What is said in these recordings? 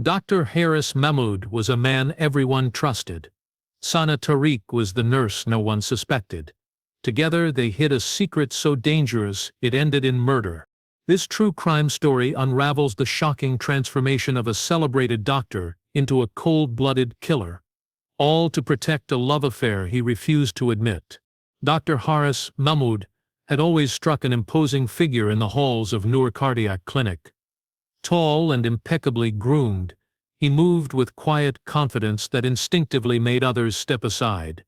Dr. Harris Mehmood was a man everyone trusted. Sana Tariq was the nurse no one suspected. Together they hid a secret so dangerous it ended in murder. This true crime story unravels the shocking transformation of a celebrated doctor into a cold-blooded killer, all to protect a love affair he refused to admit. Dr. Harris Mehmood had always struck an imposing figure in the halls of Noor Cardiac Clinic. Tall and impeccably groomed, he moved with quiet confidence that instinctively made others step aside.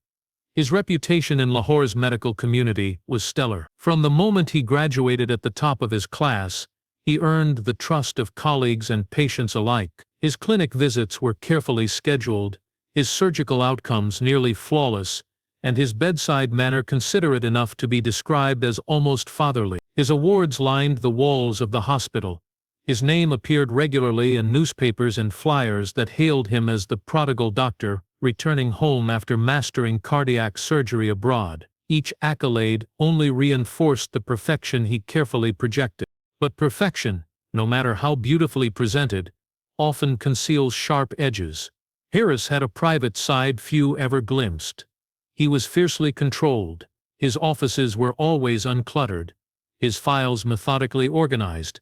His reputation in Lahore's medical community was stellar. From the moment he graduated at the top of his class, he earned the trust of colleagues and patients alike. His clinic visits were carefully scheduled, his surgical outcomes nearly flawless, and his bedside manner considerate enough to be described as almost fatherly. His awards lined the walls of the hospital. His name appeared regularly in newspapers and flyers that hailed him as the prodigal doctor, returning home after mastering cardiac surgery abroad. Each accolade only reinforced the perfection he carefully projected. But perfection, no matter how beautifully presented, often conceals sharp edges. Harris had a private side few ever glimpsed. He was fiercely controlled. His offices were always uncluttered, his files methodically organized.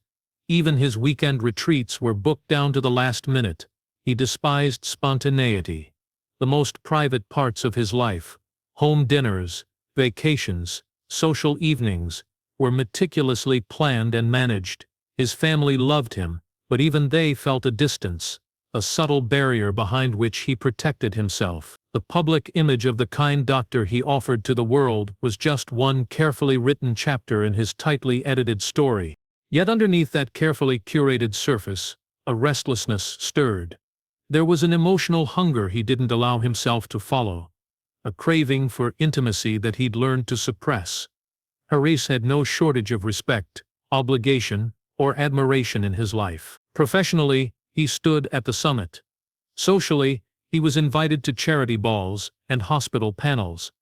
Even his weekend retreats were booked down to the last minute. He despised spontaneity. The most private parts of his life, home dinners, vacations, social evenings, were meticulously planned and managed. His family loved him, but even they felt a distance, a subtle barrier behind which he protected himself. The public image of the kind doctor he offered to the world was just one carefully written chapter in his tightly edited story. Yet underneath that carefully curated surface, a restlessness stirred. There was an emotional hunger he didn't allow himself to follow, a craving for intimacy that he'd learned to suppress. Harris had no shortage of respect, obligation, or admiration in his life. Professionally, he stood at the summit. Socially, he was invited to charity balls and hospital panels.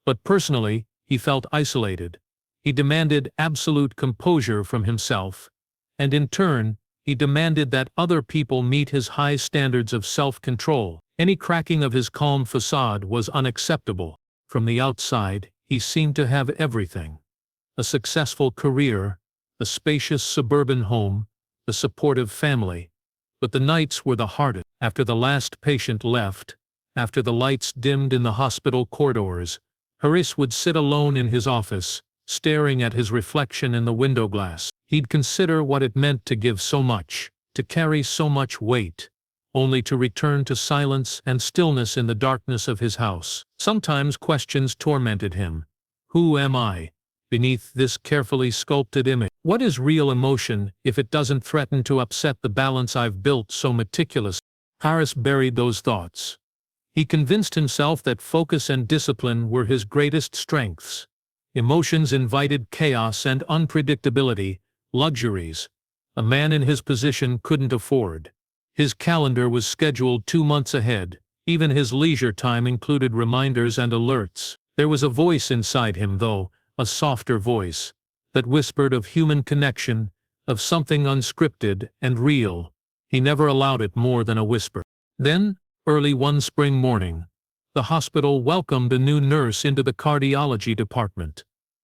But personally, he felt isolated. He demanded absolute composure from himself, and in turn, he demanded that other people meet his high standards of self-control. Any cracking of his calm facade was unacceptable. From the outside, he seemed to have everything: a successful career, a spacious suburban home, a supportive family. But the nights were the hardest. After the last patient left, after the lights dimmed in the hospital corridors, Harris would sit alone in his office, staring at his reflection in the window glass. He'd consider what it meant to give so much, to carry so much weight, only to return to silence and stillness in the darkness of his house. Sometimes questions tormented him. Who am I, beneath this carefully sculpted image? What is real emotion if it doesn't threaten to upset the balance I've built so meticulously? Harris buried those thoughts. He convinced himself that focus and discipline were his greatest strengths. Emotions invited chaos and unpredictability, luxuries a man in his position couldn't afford. His calendar was scheduled 2 months ahead. Even his leisure time included reminders and alerts. There was a voice inside him, though, a softer voice, that whispered of human connection, of something unscripted and real. He never allowed it more than a whisper. Then, early one spring morning, the hospital welcomed a new nurse into the cardiology department.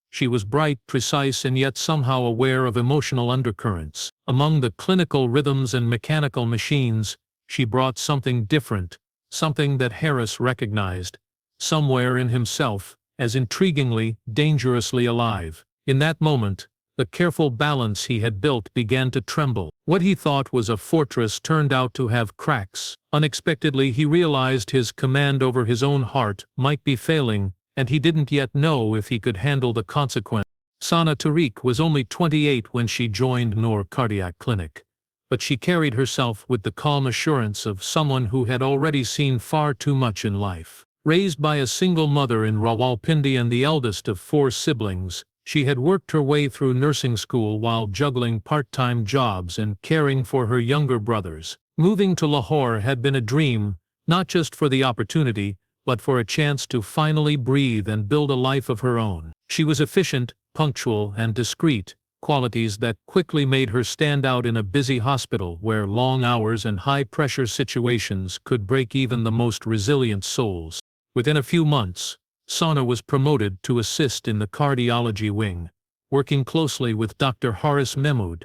She was bright, precise, and yet somehow aware of emotional undercurrents. Among the clinical rhythms and mechanical machines, she brought something different, something that Harris recognized, somewhere in himself, as intriguingly, dangerously alive. In that moment, the careful balance he had built began to tremble. What he thought was a fortress turned out to have cracks. Unexpectedly, he realized his command over his own heart might be failing, and he didn't yet know if he could handle the consequence. Sana Tariq was only 28 when she joined Noor Cardiac Clinic, but she carried herself with the calm assurance of someone who had already seen far too much in life. Raised by a single mother in Rawalpindi and the eldest of 4 siblings, she had worked her way through nursing school while juggling part-time jobs and caring for her younger brothers. Moving to Lahore had been a dream, not just for the opportunity, but for a chance to finally breathe and build a life of her own. She was efficient, punctual, and discreet, qualities that quickly made her stand out in a busy hospital where long hours and high-pressure situations could break even the most resilient souls. Within a few months, Sana was promoted to assist in the cardiology wing, working closely with Dr. Mehmood.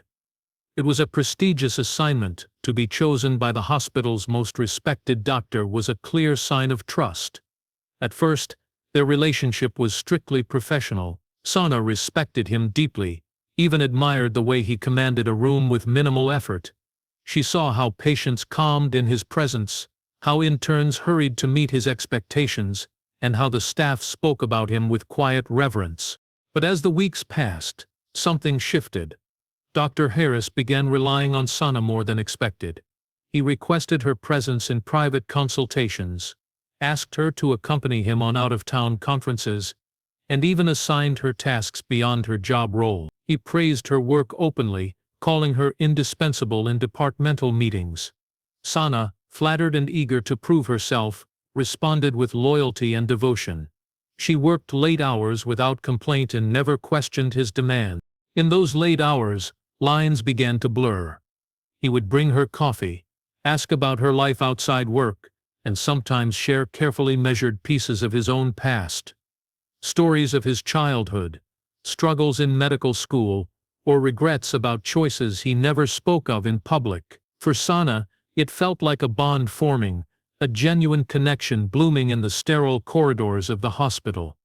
It was a prestigious assignment. To be chosen by the hospital's most respected doctor was a clear sign of trust. At first, their relationship was strictly professional. Sana respected him deeply, even admired the way he commanded a room with minimal effort. She saw how patients calmed in his presence, how interns hurried to meet his expectations, and how the staff spoke about him with quiet reverence. But as the weeks passed, something shifted. Dr. Harris began relying on Sana more than expected. He requested her presence in private consultations, asked her to accompany him on out-of-town conferences, and even assigned her tasks beyond her job role. He praised her work openly, calling her indispensable in departmental meetings. Sana, flattered and eager to prove herself, responded with loyalty and devotion. She worked late hours without complaint and never questioned his demand. In those late hours, lines began to blur. He would bring her coffee, ask about her life outside work, and sometimes share carefully measured pieces of his own past. Stories of his childhood, struggles in medical school, or regrets about choices he never spoke of in public. For Sana, it felt like a bond forming, a genuine connection blooming in the sterile corridors of the hospital.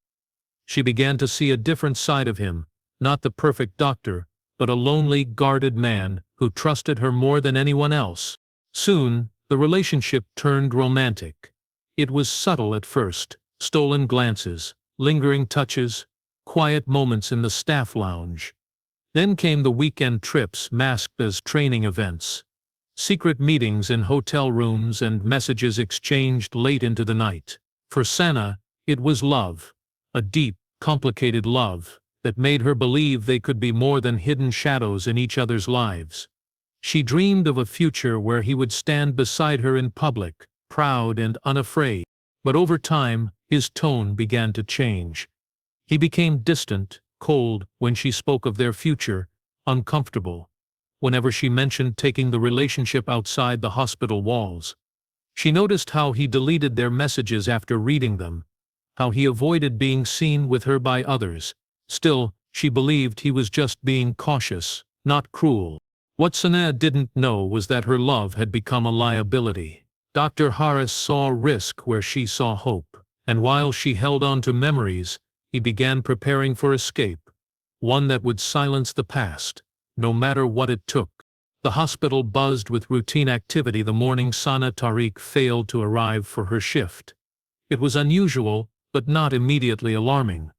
She began to see a different side of him, not the perfect doctor, but a lonely, guarded man who trusted her more than anyone else. Soon, the relationship turned romantic. It was subtle at first, stolen glances, lingering touches, quiet moments in the staff lounge. Then came the weekend trips masked as training events, secret meetings in hotel rooms and messages exchanged late into the night. For Sana, it was love, a deep, complicated love that made her believe they could be more than hidden shadows in each other's lives. She dreamed of a future where he would stand beside her in public, proud and unafraid. But over time, his tone began to change. He became distant, cold when she spoke of their future, uncomfortable whenever she mentioned taking the relationship outside the hospital walls. She noticed how he deleted their messages after reading them, how he avoided being seen with her by others. Still, she believed he was just being cautious, not cruel. What Sana didn't know was that her love had become a liability. Dr. Harris saw risk where she saw hope, and while she held on to memories, he began preparing for escape, one that would silence the past, no matter what it took. The hospital buzzed with routine activity the morning Sana Tariq failed to arrive for her shift. It was unusual, but not immediately alarming.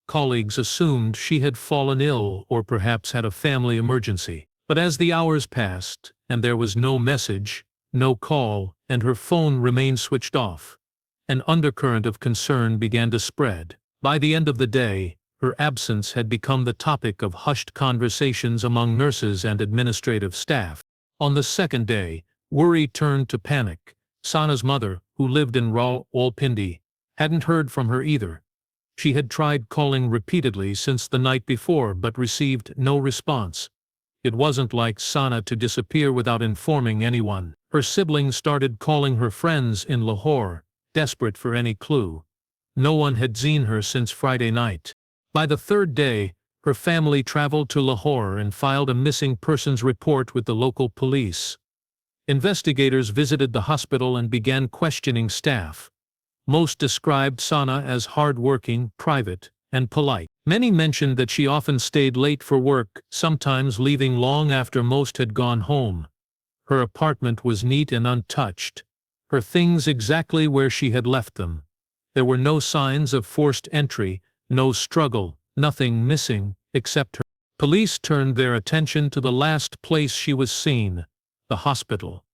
Colleagues assumed she had fallen ill or perhaps had a family emergency. But as the hours passed, and there was no message, no call, and her phone remained switched off, an undercurrent of concern began to spread. By the end of the day, her absence had become the topic of hushed conversations among nurses and administrative staff. On the second day, worry turned to panic. Sana's mother, who lived in Rawalpindi, hadn't heard from her either. She had tried calling repeatedly since the night before but received no response. It wasn't like Sana to disappear without informing anyone. Her siblings started calling her friends in Lahore, desperate for any clue. No one had seen her since Friday night. By the third day, her family traveled to Lahore and filed a missing persons report with the local police. Investigators visited the hospital and began questioning staff. Most described Sana as hard-working, private, and polite. Many mentioned that she often stayed late for work, sometimes leaving long after most had gone home. Her apartment was neat and untouched, her things exactly where she had left them. There were no signs of forced entry, no struggle, nothing missing, except her. Police turned their attention to the last place she was seen, the hospital.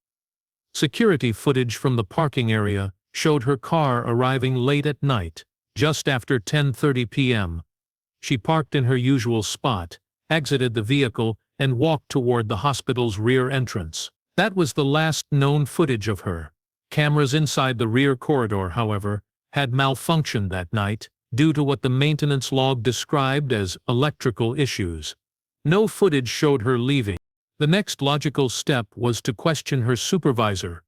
Security footage from the parking area showed her car arriving late at night, just after 10:30 p.m. She parked in her usual spot, exited the vehicle, and walked toward the hospital's rear entrance. That was the last known footage of her. Cameras inside the rear corridor, however, had malfunctioned that night, due to what the maintenance log described as electrical issues. No footage showed her leaving. The next logical step was to question her supervisor.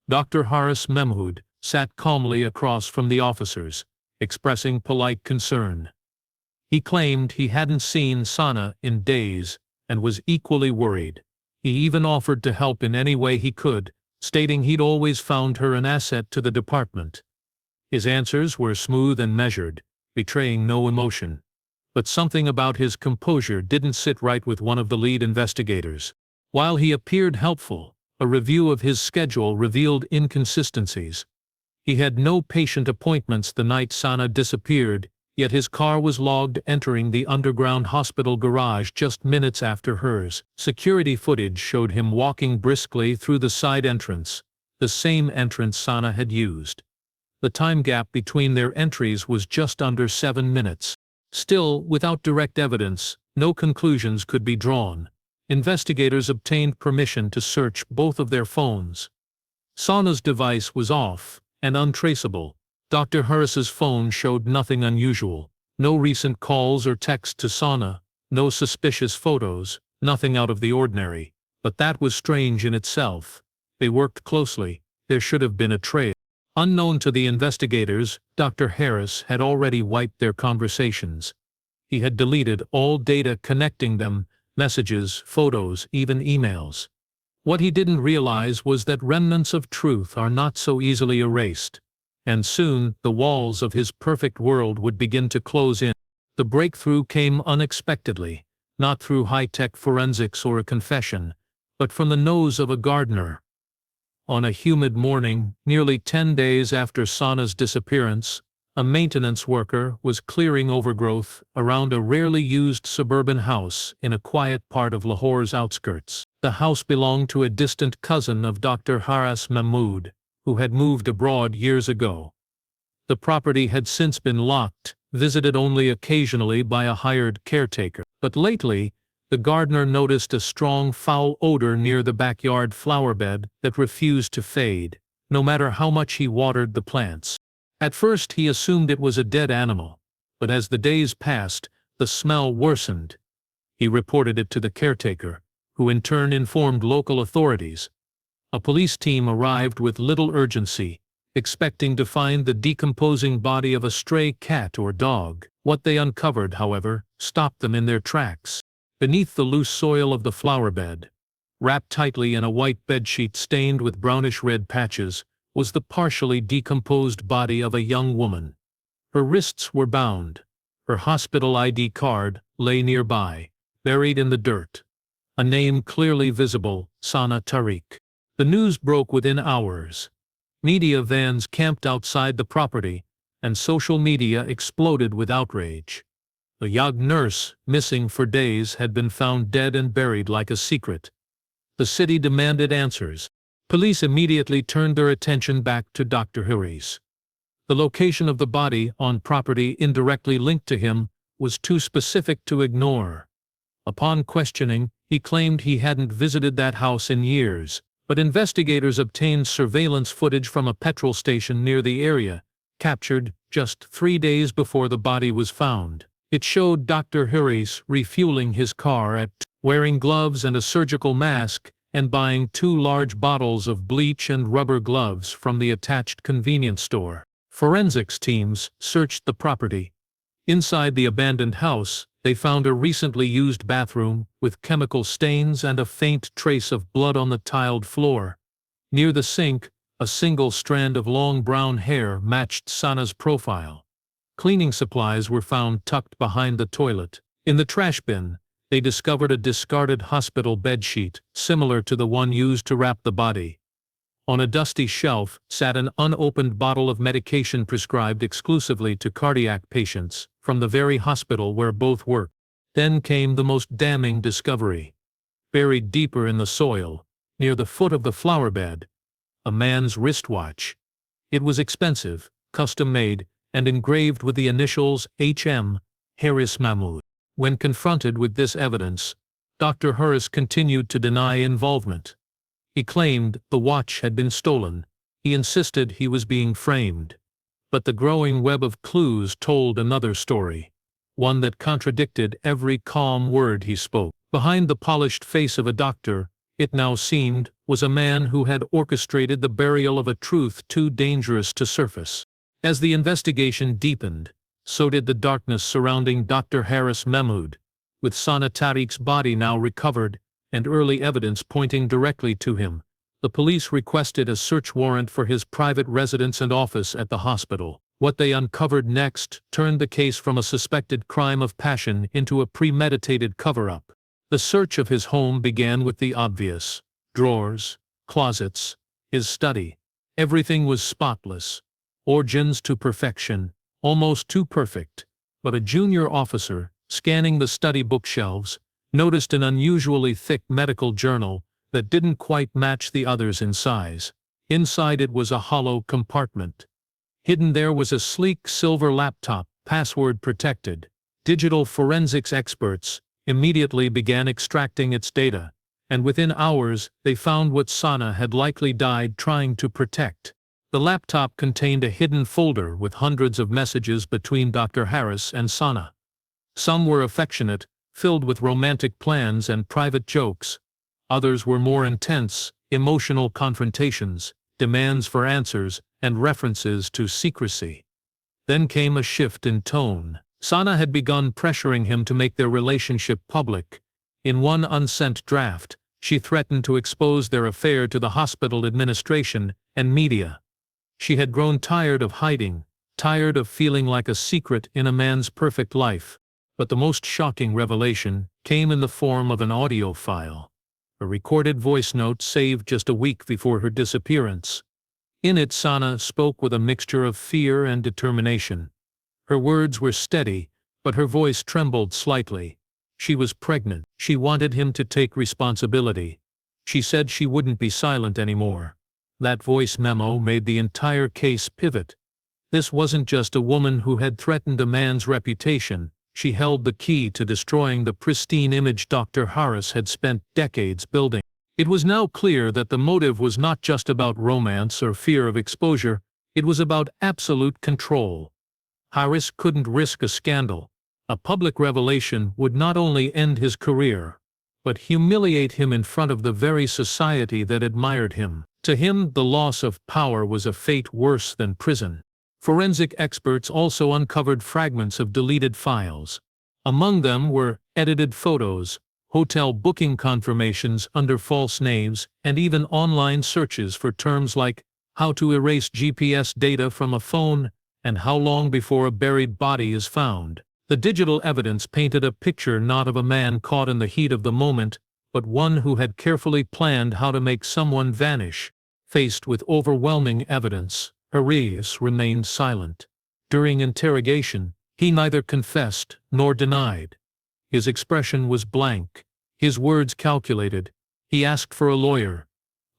Dr. Haris Mehmood sat calmly across from the officers, expressing polite concern. He claimed he hadn't seen Sana in days and was equally worried. He even offered to help in any way he could, stating he'd always found her an asset to the department. His answers were smooth and measured, betraying no emotion. But something about his composure didn't sit right with one of the lead investigators. While he appeared helpful, a review of his schedule revealed inconsistencies. He had no patient appointments the night Sana disappeared, yet his car was logged entering the underground hospital garage just minutes after hers. Security footage showed him walking briskly through the side entrance, the same entrance Sana had used. The time gap between their entries was just under 7 minutes. Still, without direct evidence, no conclusions could be drawn. Investigators obtained permission to search both of their phones. Sana's device was off and untraceable. Dr. Harris's phone showed nothing unusual. No recent calls or texts to Sana, no suspicious photos, nothing out of the ordinary. But that was strange in itself. They worked closely. There should have been a trail. Unknown to the investigators, Dr. Harris had already wiped their conversations. He had deleted all data connecting them, messages, photos, even emails. What he didn't realize was that remnants of truth are not so easily erased. And soon, the walls of his perfect world would begin to close in. The breakthrough came unexpectedly, not through high-tech forensics or a confession, but from the nose of a gardener. On a humid morning, nearly 10 days after Sana's disappearance, a maintenance worker was clearing overgrowth around a rarely used suburban house in a quiet part of Lahore's outskirts. The house belonged to a distant cousin of Dr. Haris Mehmood, who had moved abroad years ago. The property had since been locked, visited only occasionally by a hired caretaker. But lately, the gardener noticed a strong foul odor near the backyard flower bed that refused to fade, no matter how much he watered the plants. At first he assumed it was a dead animal, but as the days passed, the smell worsened. He reported it to the caretaker, who in turn informed local authorities. A police team arrived with little urgency, expecting to find the decomposing body of a stray cat or dog. What they uncovered, however, stopped them in their tracks. Beneath the loose soil of the flower bed, wrapped tightly in a white bedsheet stained with brownish-red patches, was the partially decomposed body of a young woman. Her wrists were bound. Her hospital ID card lay nearby, buried in the dirt. A name clearly visible, Sana Tariq. The news broke within hours. Media vans camped outside the property, and social media exploded with outrage. The young nurse, missing for days, had been found dead and buried like a secret. The city demanded answers. Police immediately turned their attention back to Dr. Haris. The location of the body, on property indirectly linked to him, was too specific to ignore. Upon questioning, he claimed he hadn't visited that house in years, but investigators obtained surveillance footage from a petrol station near the area, captured just 3 days before the body was found. It showed Dr. Haris refueling his car wearing gloves and a surgical mask, and buying 2 large bottles of bleach and rubber gloves from the attached convenience store. Forensics teams searched the property. Inside the abandoned house, they found a recently used bathroom with chemical stains and a faint trace of blood on the tiled floor. Near the sink, a single strand of long brown hair matched Sana's profile. Cleaning supplies were found tucked behind the toilet. In the trash bin, they discovered a discarded hospital bedsheet, similar to the one used to wrap the body. On a dusty shelf sat an unopened bottle of medication prescribed exclusively to cardiac patients, from the very hospital where both worked. Then came the most damning discovery. Buried deeper in the soil, near the foot of the flower bed, a man's wristwatch. It was expensive, custom-made, and engraved with the initials H.M. Haris Mehmood. When confronted with this evidence, Dr. Haris continued to deny involvement. He claimed the watch had been stolen. He insisted he was being framed. But the growing web of clues told another story, one that contradicted every calm word he spoke. Behind the polished face of a doctor, it now seemed, was a man who had orchestrated the burial of a truth too dangerous to surface. As the investigation deepened, so did the darkness surrounding Dr. Harris Mehmood, with Sana Tariq's body now recovered and early evidence pointing directly to him. The police requested a search warrant for his private residence and office at the hospital. What they uncovered next turned the case from a suspected crime of passion into a premeditated cover-up. The search of his home began with the obvious: drawers, closets, his study. Everything was spotless, origins to perfection, almost too perfect. But a junior officer, scanning the study bookshelves, noticed an unusually thick medical journal that didn't quite match the others in size. Inside it was a hollow compartment. Hidden there was a sleek silver laptop, password protected. Digital forensics experts immediately began extracting its data, and within hours they found what Sana had likely died trying to protect. The laptop contained a hidden folder with hundreds of messages between Dr. Harris and Sana. Some were affectionate, filled with romantic plans and private jokes. Others were more intense, emotional confrontations, demands for answers, and references to secrecy. Then came a shift in tone. Sana had begun pressuring him to make their relationship public. In one unsent draft, she threatened to expose their affair to the hospital administration and media. She had grown tired of hiding, tired of feeling like a secret in a man's perfect life. But the most shocking revelation came in the form of an audio file, a recorded voice note saved just a week before her disappearance. In it, Sana spoke with a mixture of fear and determination. Her words were steady, but her voice trembled slightly. She was pregnant. She wanted him to take responsibility. She said she wouldn't be silent anymore. That voice memo made the entire case pivot. This wasn't just a woman who had threatened a man's reputation. She held the key to destroying the pristine image Dr. Harris had spent decades building. It was now clear that the motive was not just about romance or fear of exposure, it was about absolute control. Harris couldn't risk a scandal. A public revelation would not only end his career, but humiliate him in front of the very society that admired him. To him, the loss of power was a fate worse than prison. Forensic experts also uncovered fragments of deleted files. Among them were edited photos, hotel booking confirmations under false names, and even online searches for terms like how to erase GPS data from a phone and how long before a buried body is found. The digital evidence painted a picture not of a man caught in the heat of the moment, but one who had carefully planned how to make someone vanish. Faced with overwhelming evidence, Harris remained silent. During interrogation, he neither confessed nor denied. His expression was blank, his words calculated. He asked for a lawyer,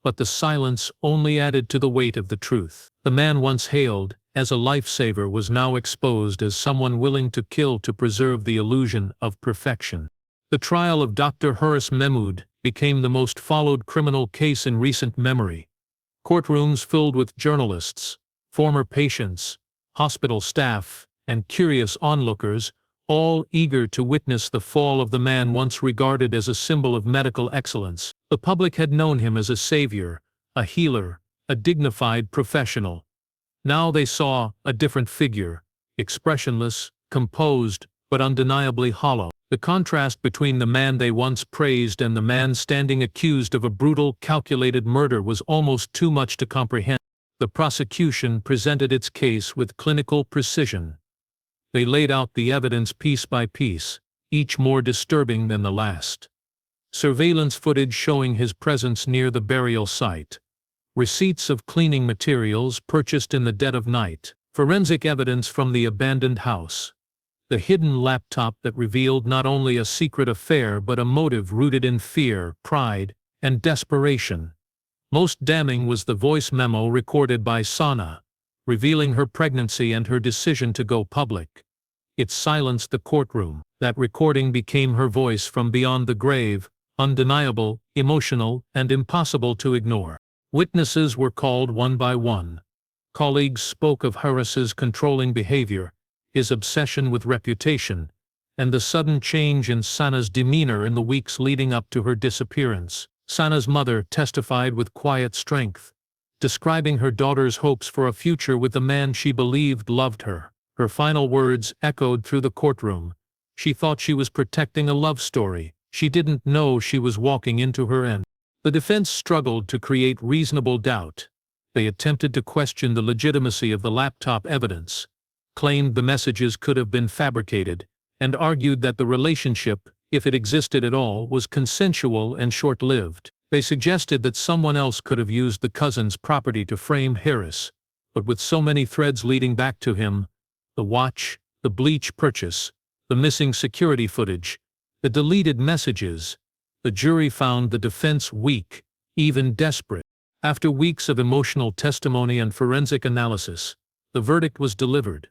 but the silence only added to the weight of the truth. The man once hailed as a lifesaver was now exposed as someone willing to kill to preserve the illusion of perfection. The trial of Dr. Harris Mehmood became the most followed criminal case in recent memory. Courtrooms filled with journalists, former patients, hospital staff, and curious onlookers, all eager to witness the fall of the man once regarded as a symbol of medical excellence. The public had known him as a savior, a healer, a dignified professional. Now they saw a different figure, expressionless, composed, but undeniably hollow. The contrast between the man they once praised and the man standing accused of a brutal, calculated murder was almost too much to comprehend. The prosecution presented its case with clinical precision. They laid out the evidence piece by piece, each more disturbing than the last. Surveillance footage showing his presence near the burial site. Receipts of cleaning materials purchased in the dead of night. Forensic evidence from the abandoned house. The hidden laptop that revealed not only a secret affair but a motive rooted in fear, pride, and desperation. Most damning was the voice memo recorded by Sana, revealing her pregnancy and her decision to go public. It silenced the courtroom. That recording became her voice from beyond the grave, undeniable, emotional, and impossible to ignore. Witnesses were called one by one. Colleagues spoke of Harris's controlling behavior, his obsession with reputation, and the sudden change in Sana's demeanor in the weeks leading up to her disappearance. Sana's mother testified with quiet strength, describing her daughter's hopes for a future with the man she believed loved her. Her final words echoed through the courtroom. She thought she was protecting a love story. She didn't know she was walking into her end. The defense struggled to create reasonable doubt. They attempted to question the legitimacy of the laptop evidence, claimed the messages could have been fabricated, and argued that the relationship, if it existed at all, was consensual and short-lived. They suggested that someone else could have used the cousin's property to frame Harris, but with so many threads leading back to him, the watch, the bleach purchase, the missing security footage, the deleted messages, the jury found the defense weak, even desperate. After weeks of emotional testimony and forensic analysis, the verdict was delivered.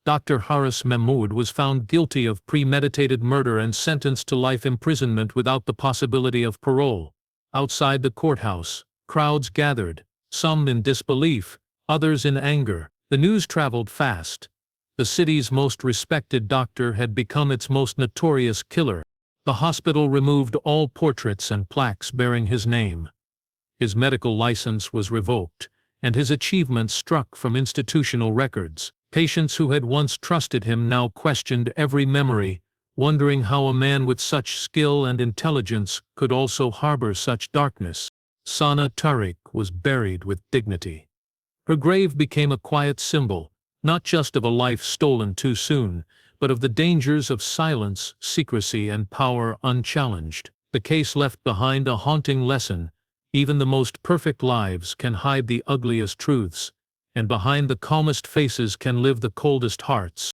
Dr. Haris Mehmood was found guilty of premeditated murder and sentenced to life imprisonment without the possibility of parole. Outside the courthouse, crowds gathered, some in disbelief, others in anger. The news traveled fast. The city's most respected doctor had become its most notorious killer. The hospital removed all portraits and plaques bearing his name. His medical license was revoked, and his achievements struck from institutional records. Patients who had once trusted him now questioned every memory, wondering how a man with such skill and intelligence could also harbor such darkness. Sana Tariq was buried with dignity. Her grave became a quiet symbol, not just of a life stolen too soon, but of the dangers of silence, secrecy, and power unchallenged. The case left behind a haunting lesson. Even the most perfect lives can hide the ugliest truths, and behind the calmest faces can live the coldest hearts.